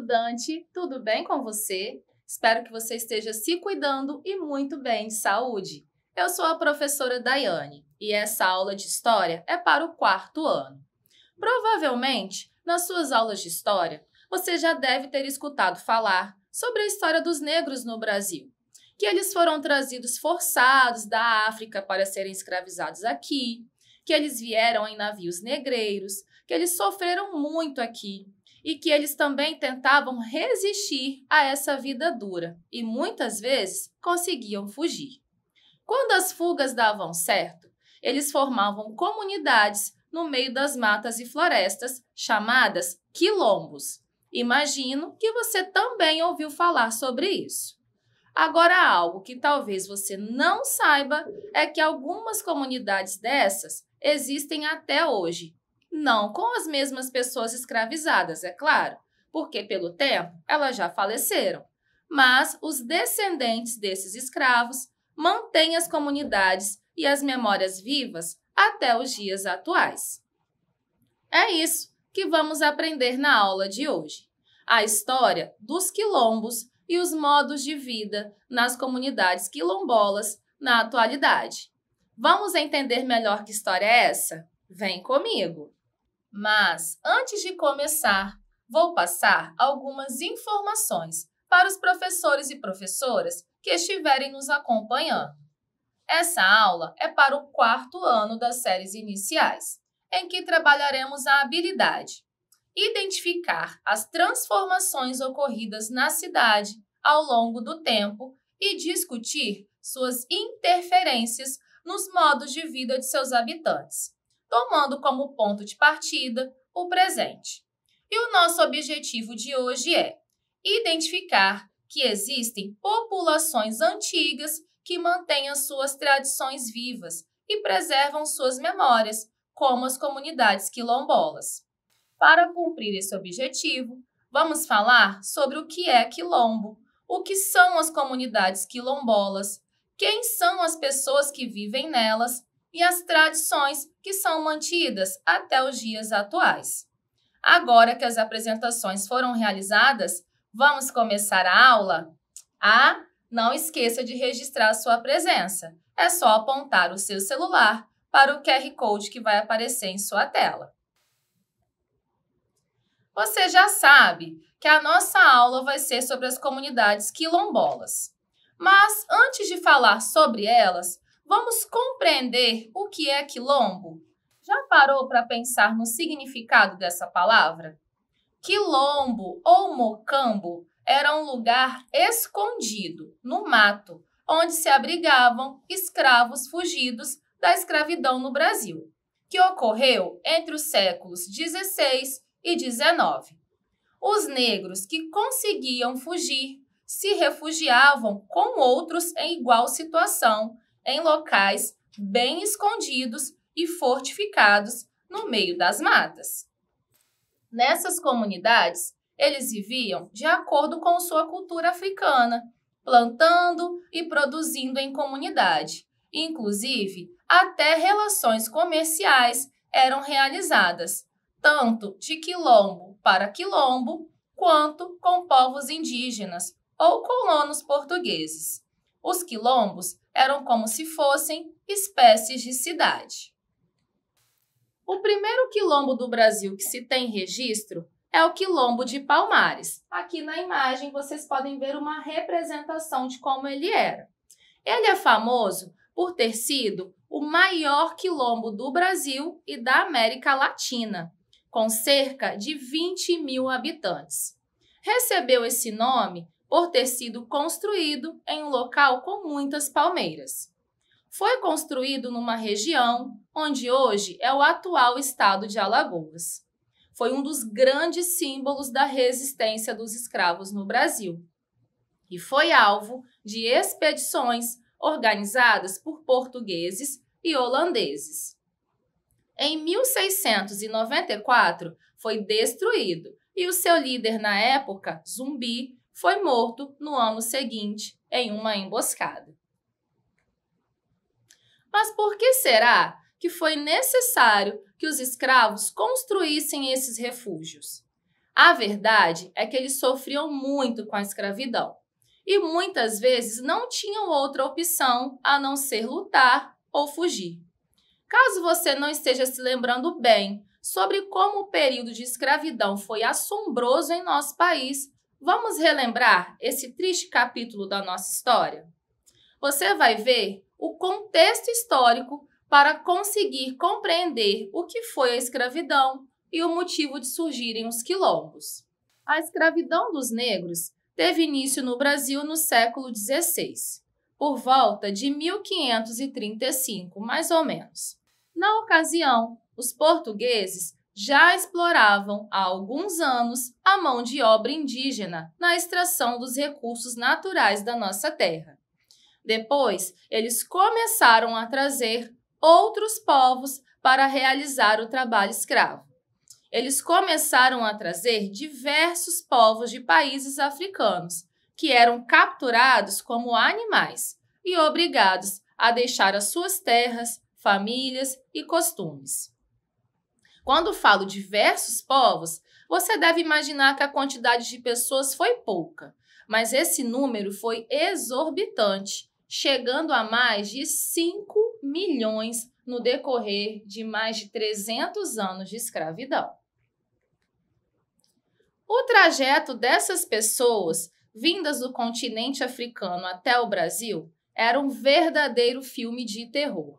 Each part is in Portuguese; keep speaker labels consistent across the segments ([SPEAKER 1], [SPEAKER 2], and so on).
[SPEAKER 1] estudante! Tudo bem com você? Espero que você esteja se cuidando e muito bem de saúde. Eu sou a professora Daiane e essa aula de História é para o 4º ano. Provavelmente, nas suas aulas de História, você já deve ter escutado falar sobre a história dos negros no Brasil, que eles foram trazidos forçados da África para serem escravizados aqui, que eles vieram em navios negreiros, que eles sofreram muito aqui e que eles também tentavam resistir a essa vida dura e muitas vezes conseguiam fugir. Quando as fugas davam certo, eles formavam comunidades no meio das matas e florestas chamadas quilombos. Imagino que você também ouviu falar sobre isso. Agora, algo que talvez você não saiba é que algumas comunidades dessas existem até hoje. Não com as mesmas pessoas escravizadas, é claro, porque pelo tempo elas já faleceram. Mas os descendentes desses escravos mantêm as comunidades e as memórias vivas até os dias atuais. É isso que vamos aprender na aula de hoje. A história dos quilombos e os modos de vida nas comunidades quilombolas na atualidade. Vamos entender melhor que história é essa? Vem comigo! Mas, antes de começar, vou passar algumas informações para os professores e professoras que estiverem nos acompanhando. Essa aula é para o 4º ano das séries iniciais, em que trabalharemos a habilidade identificar as transformações ocorridas na cidade ao longo do tempo e discutir suas interferências nos modos de vida de seus habitantes, tomando como ponto de partida o presente. E o nosso objetivo de hoje é identificar que existem populações antigas que mantêm as suas tradições vivas e preservam suas memórias, como as comunidades quilombolas. Para cumprir esse objetivo, vamos falar sobre o que é quilombo, o que são as comunidades quilombolas, quem são as pessoas que vivem nelas e as tradições que são mantidas até os dias atuais. Agora que as apresentações foram realizadas, vamos começar a aula? Não esqueça de registrar sua presença. É só apontar o seu celular para o QR Code que vai aparecer em sua tela. Você já sabe que a nossa aula vai ser sobre as comunidades quilombolas. Mas antes de falar sobre elas, vamos compreender o que é quilombo? Já parou para pensar no significado dessa palavra? Quilombo ou mocambo era um lugar escondido no mato, onde se abrigavam escravos fugidos da escravidão no Brasil, que ocorreu entre os séculos XVI e XIX. Os negros que conseguiam fugir se refugiavam com outros em igual situação, em locais bem escondidos e fortificados no meio das matas. Nessas comunidades, eles viviam de acordo com sua cultura africana, plantando e produzindo em comunidade. Inclusive, até relações comerciais eram realizadas, tanto de quilombo para quilombo, quanto com povos indígenas ou colonos portugueses. Os quilombos eram como se fossem espécies de cidade. O primeiro quilombo do Brasil que se tem registro é o Quilombo de Palmares. Aqui na imagem vocês podem ver uma representação de como ele era. Ele é famoso por ter sido o maior quilombo do Brasil e da América Latina, com cerca de 20.000 habitantes. Recebeu esse nome por ter sido construído em um local com muitas palmeiras. Foi construído numa região onde hoje é o atual estado de Alagoas. Foi um dos grandes símbolos da resistência dos escravos no Brasil e foi alvo de expedições organizadas por portugueses e holandeses. Em 1694, foi destruído e o seu líder na época, Zumbi, foi morto no ano seguinte em uma emboscada. Mas por que será que foi necessário que os escravos construíssem esses refúgios? A verdade é que eles sofriam muito com a escravidão e muitas vezes não tinham outra opção a não ser lutar ou fugir. Caso você não esteja se lembrando bem sobre como o período de escravidão foi assombroso em nosso país, vamos relembrar esse triste capítulo da nossa história? Você vai ver o contexto histórico para conseguir compreender o que foi a escravidão e o motivo de surgirem os quilombos. A escravidão dos negros teve início no Brasil no século XVI, por volta de 1535, mais ou menos. Na ocasião, os portugueses já exploravam há alguns anos a mão de obra indígena na extração dos recursos naturais da nossa terra. Depois, eles começaram a trazer outros povos para realizar o trabalho escravo. Eles começaram a trazer diversos povos de países africanos, que eram capturados como animais e obrigados a deixar as suas terras, famílias e costumes. Quando falo diversos povos, você deve imaginar que a quantidade de pessoas foi pouca, mas esse número foi exorbitante, chegando a mais de 5 milhões no decorrer de mais de 300 anos de escravidão. O trajeto dessas pessoas, vindas do continente africano até o Brasil, era um verdadeiro filme de terror.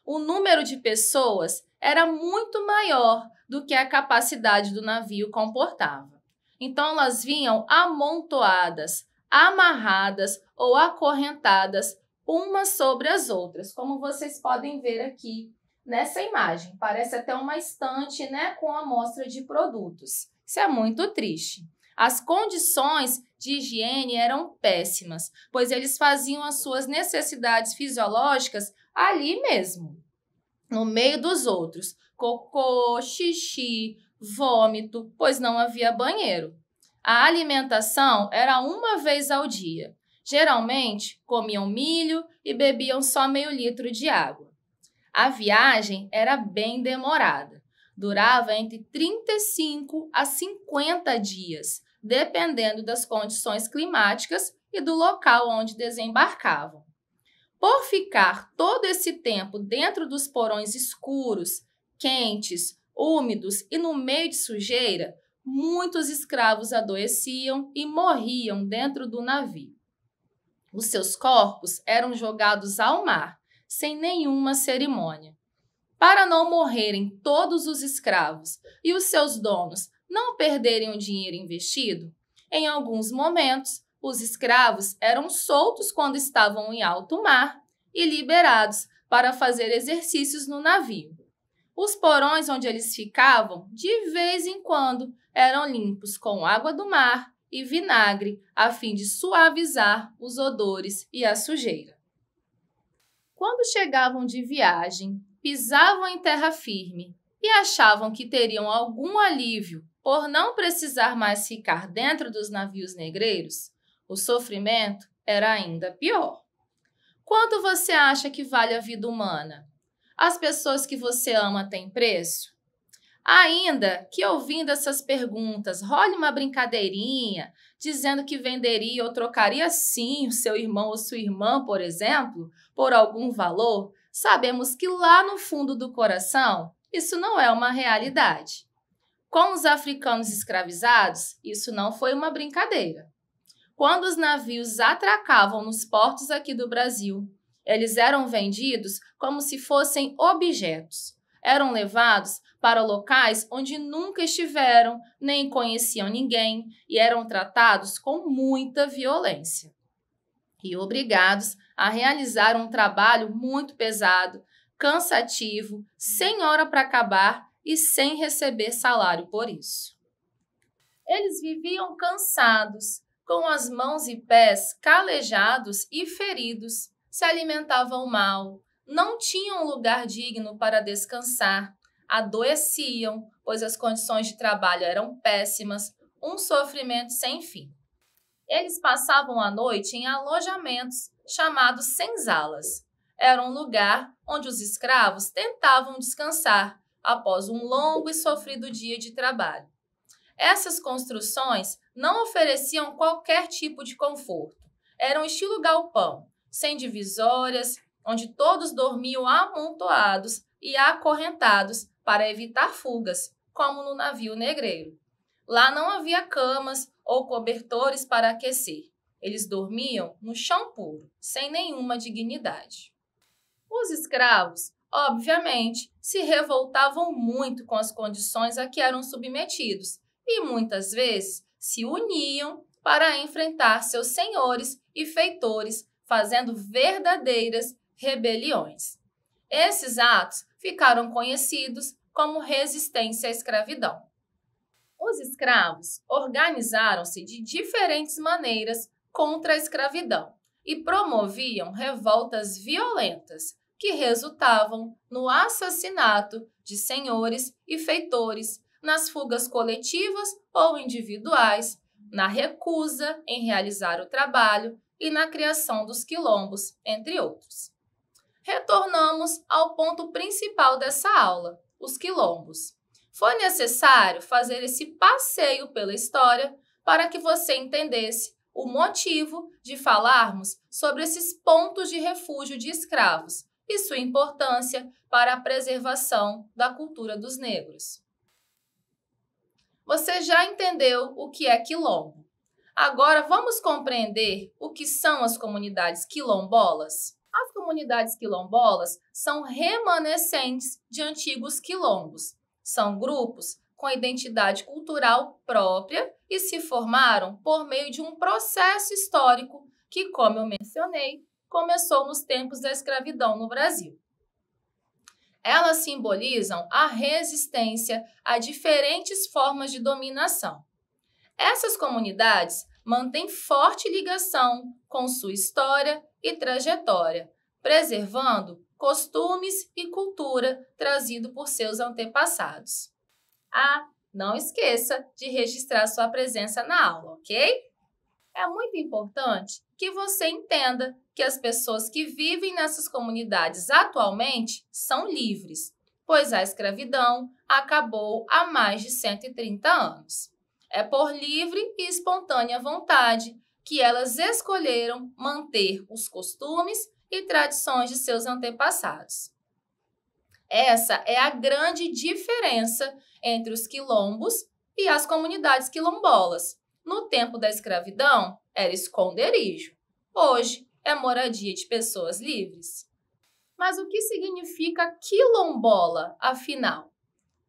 [SPEAKER 1] O número de pessoas era muito maior do que a capacidade do navio comportava. Então, elas vinham amontoadas, amarradas ou acorrentadas umas sobre as outras, como vocês podem ver aqui nessa imagem. Parece até uma estante, né, com amostra de produtos. Isso é muito triste. As condições de higiene eram péssimas, pois eles faziam as suas necessidades fisiológicas ali mesmo, no meio dos outros. Cocô, xixi, vômito, pois não havia banheiro. A alimentação era uma vez ao dia. Geralmente, comiam milho e bebiam só meio litro de água. A viagem era bem demorada. Durava entre 35 a 50 dias, dependendo das condições climáticas e do local onde desembarcavam. Por ficar todo esse tempo dentro dos porões escuros, quentes, úmidos e no meio de sujeira, muitos escravos adoeciam e morriam dentro do navio. Os seus corpos eram jogados ao mar, sem nenhuma cerimônia. Para não morrerem todos os escravos e os seus donos não perderem o dinheiro investido, em alguns momentos, os escravos eram soltos quando estavam em alto mar e liberados para fazer exercícios no navio. Os porões onde eles ficavam, de vez em quando, eram limpos com água do mar e vinagre, a fim de suavizar os odores e a sujeira. Quando chegavam de viagem, pisavam em terra firme e achavam que teriam algum alívio por não precisar mais ficar dentro dos navios negreiros, o sofrimento era ainda pior. Quanto você acha que vale a vida humana? As pessoas que você ama têm preço? Ainda que ouvindo essas perguntas, role uma brincadeirinha, dizendo que venderia ou trocaria sim o seu irmão ou sua irmã, por exemplo, por algum valor, sabemos que lá no fundo do coração, isso não é uma realidade. Com os africanos escravizados, isso não foi uma brincadeira. Quando os navios atracavam nos portos aqui do Brasil, eles eram vendidos como se fossem objetos. Eram levados para locais onde nunca estiveram, nem conheciam ninguém e eram tratados com muita violência. E obrigados a realizar um trabalho muito pesado, cansativo, sem hora para acabar e sem receber salário por isso. Eles viviam cansados, com as mãos e pés calejados e feridos, se alimentavam mal, não tinham lugar digno para descansar, adoeciam, pois as condições de trabalho eram péssimas, um sofrimento sem fim. Eles passavam a noite em alojamentos chamados senzalas. Era um lugar onde os escravos tentavam descansar após um longo e sofrido dia de trabalho. Essas construções não ofereciam qualquer tipo de conforto. Eram estilo galpão, sem divisórias, onde todos dormiam amontoados e acorrentados para evitar fugas, como no navio negreiro. Lá não havia camas ou cobertores para aquecer. Eles dormiam no chão puro, sem nenhuma dignidade. Os escravos, obviamente, se revoltavam muito com as condições a que eram submetidos e muitas vezes se uniam para enfrentar seus senhores e feitores, fazendo verdadeiras rebeliões. Esses atos ficaram conhecidos como resistência à escravidão. Os escravos organizaram-se de diferentes maneiras contra a escravidão e promoviam revoltas violentas que resultavam no assassinato de senhores e feitores, nas fugas coletivas ou individuais, na recusa em realizar o trabalho e na criação dos quilombos, entre outros. Retornamos ao ponto principal dessa aula, os quilombos. Foi necessário fazer esse passeio pela história para que você entendesse o motivo de falarmos sobre esses pontos de refúgio de escravos e sua importância para a preservação da cultura dos negros. Você já entendeu o que é quilombo. Agora vamos compreender o que são as comunidades quilombolas? As comunidades quilombolas são remanescentes de antigos quilombos. São grupos com identidade cultural própria e se formaram por meio de um processo histórico que, como eu mencionei, começou nos tempos da escravidão no Brasil. Elas simbolizam a resistência a diferentes formas de dominação. Essas comunidades mantêm forte ligação com sua história e trajetória, preservando costumes e cultura trazido por seus antepassados. Não esqueça de registrar sua presença na aula, ok? É muito importante que você entenda que as pessoas que vivem nessas comunidades atualmente são livres, pois a escravidão acabou há mais de 130 anos. É por livre e espontânea vontade que elas escolheram manter os costumes e tradições de seus antepassados. Essa é a grande diferença entre os quilombos e as comunidades quilombolas. No tempo da escravidão, era esconderijo. Hoje, é moradia de pessoas livres. Mas o que significa quilombola, afinal?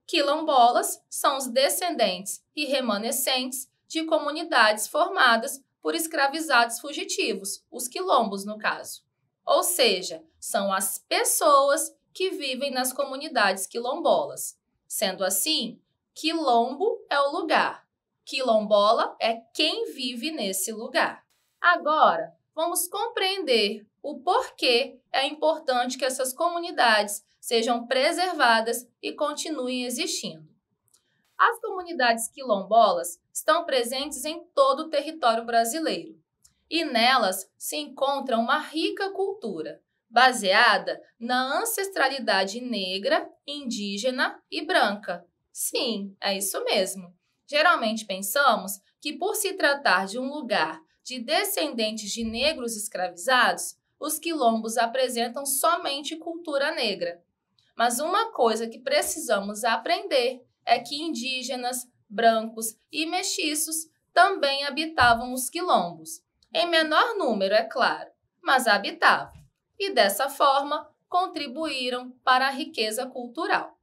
[SPEAKER 1] Quilombolas são os descendentes e remanescentes de comunidades formadas por escravizados fugitivos, os quilombos no caso. Ou seja, são as pessoas que vivem nas comunidades quilombolas. Sendo assim, quilombo é o lugar. Quilombola é quem vive nesse lugar. Agora, vamos compreender o porquê é importante que essas comunidades sejam preservadas e continuem existindo. As comunidades quilombolas estão presentes em todo o território brasileiro e nelas se encontra uma rica cultura, baseada na ancestralidade negra, indígena e branca. Sim, é isso mesmo. Geralmente pensamos que, por se tratar de um lugar de descendentes de negros escravizados, os quilombos apresentam somente cultura negra. Mas uma coisa que precisamos aprender é que indígenas, brancos e mestiços também habitavam os quilombos. Em menor número, é claro, mas habitavam. E dessa forma, contribuíram para a riqueza cultural.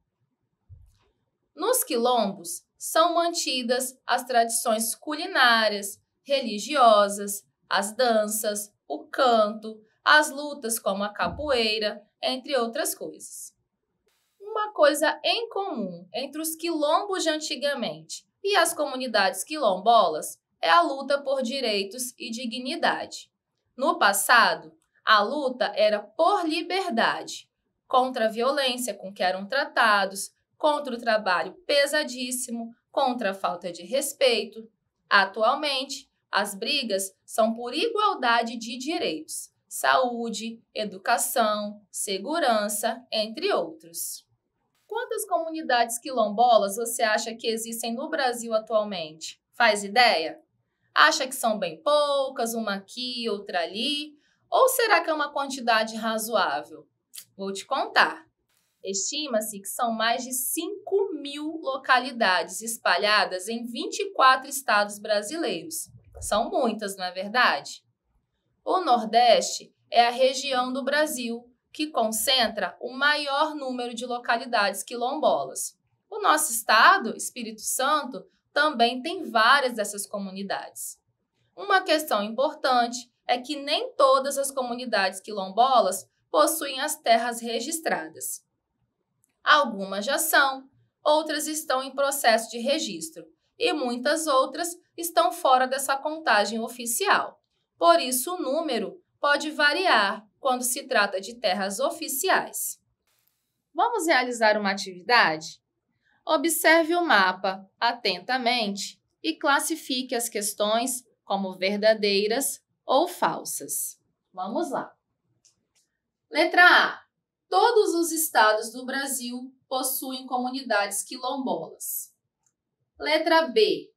[SPEAKER 1] Nos quilombos, são mantidas as tradições culinárias, religiosas, as danças, o canto, as lutas como a capoeira, entre outras coisas. Uma coisa em comum entre os quilombos de antigamente e as comunidades quilombolas é a luta por direitos e dignidade. No passado, a luta era por liberdade, contra a violência com que eram tratados, contra o trabalho pesadíssimo, contra a falta de respeito. Atualmente, as brigas são por igualdade de direitos, saúde, educação, segurança, entre outros. Com Quantas comunidades quilombolas você acha que existem no Brasil atualmente? Faz ideia? Acha que são bem poucas, uma aqui, outra ali? Ou será que é uma quantidade razoável? Vou te contar. Estima-se que são mais de 5.000 localidades espalhadas em 24 estados brasileiros. São muitas, não é verdade? O Nordeste é a região do Brasil que concentra o maior número de localidades quilombolas. O nosso estado, Espírito Santo, também tem várias dessas comunidades. Uma questão importante é que nem todas as comunidades quilombolas possuem as terras registradas. Algumas já são, outras estão em processo de registro e muitas outras estão fora dessa contagem oficial. Por isso, o número pode variar quando se trata de terras oficiais. Vamos realizar uma atividade? Observe o mapa atentamente e classifique as questões como verdadeiras ou falsas. Vamos lá. Letra A. Todos os estados do Brasil possuem comunidades quilombolas. Letra B.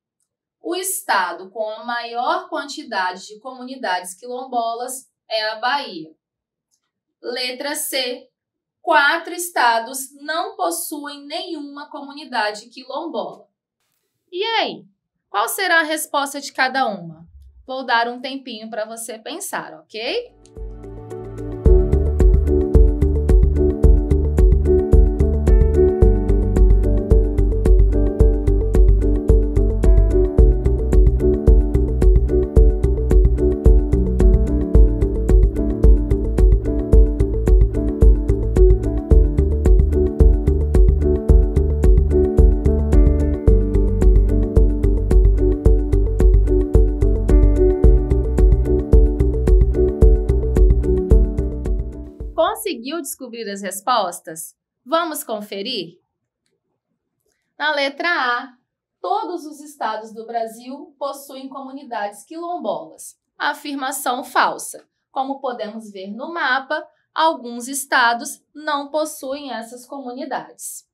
[SPEAKER 1] O estado com a maior quantidade de comunidades quilombolas é a Bahia. Letra C. 4 estados não possuem nenhuma comunidade quilombola. E aí? Qual será a resposta de cada uma? Vou dar um tempinho para você pensar, ok? Conseguiu descobrir as respostas? Vamos conferir? Na letra A, todos os estados do Brasil possuem comunidades quilombolas. Afirmação falsa. Como podemos ver no mapa, alguns estados não possuem essas comunidades.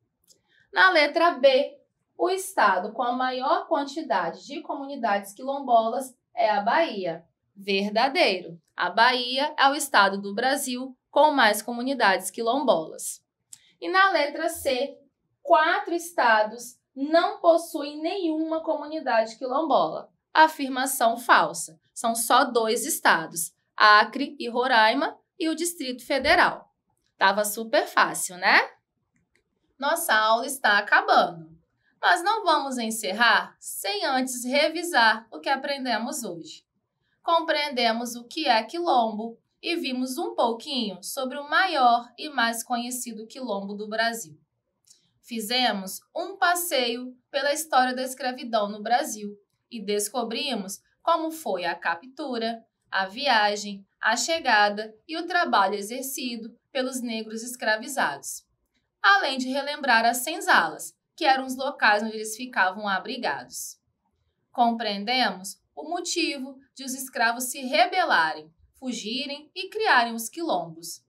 [SPEAKER 1] Na letra B, o estado com a maior quantidade de comunidades quilombolas é a Bahia. Verdadeiro. A Bahia é o estado do Brasil com mais comunidades quilombolas. E na letra C, 4 estados não possuem nenhuma comunidade quilombola. Afirmação falsa. São só 2 estados, Acre e Roraima e o Distrito Federal. Tava super fácil, né? Nossa aula está acabando, mas não vamos encerrar sem antes revisar o que aprendemos hoje. Compreendemos o que é quilombo e vimos um pouquinho sobre o maior e mais conhecido quilombo do Brasil. Fizemos um passeio pela história da escravidão no Brasil e descobrimos como foi a captura, a viagem, a chegada e o trabalho exercido pelos negros escravizados, além de relembrar as senzalas, que eram os locais onde eles ficavam abrigados. Compreendemos o motivo de os escravos se rebelarem, fugirem e criarem os quilombos.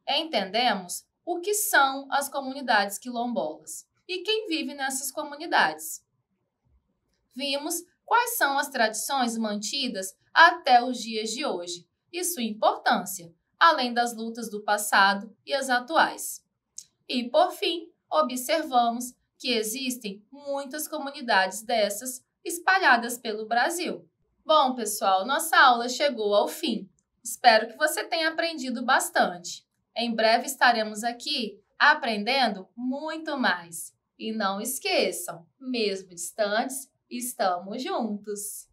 [SPEAKER 1] Entendemos o que são as comunidades quilombolas e quem vive nessas comunidades. Vimos quais são as tradições mantidas até os dias de hoje e sua importância, além das lutas do passado e as atuais. E, por fim, observamos que existem muitas comunidades dessas espalhadas pelo Brasil. Bom, pessoal, nossa aula chegou ao fim. Espero que você tenha aprendido bastante. Em breve estaremos aqui aprendendo muito mais. E não esqueçam, mesmo distantes, estamos juntos!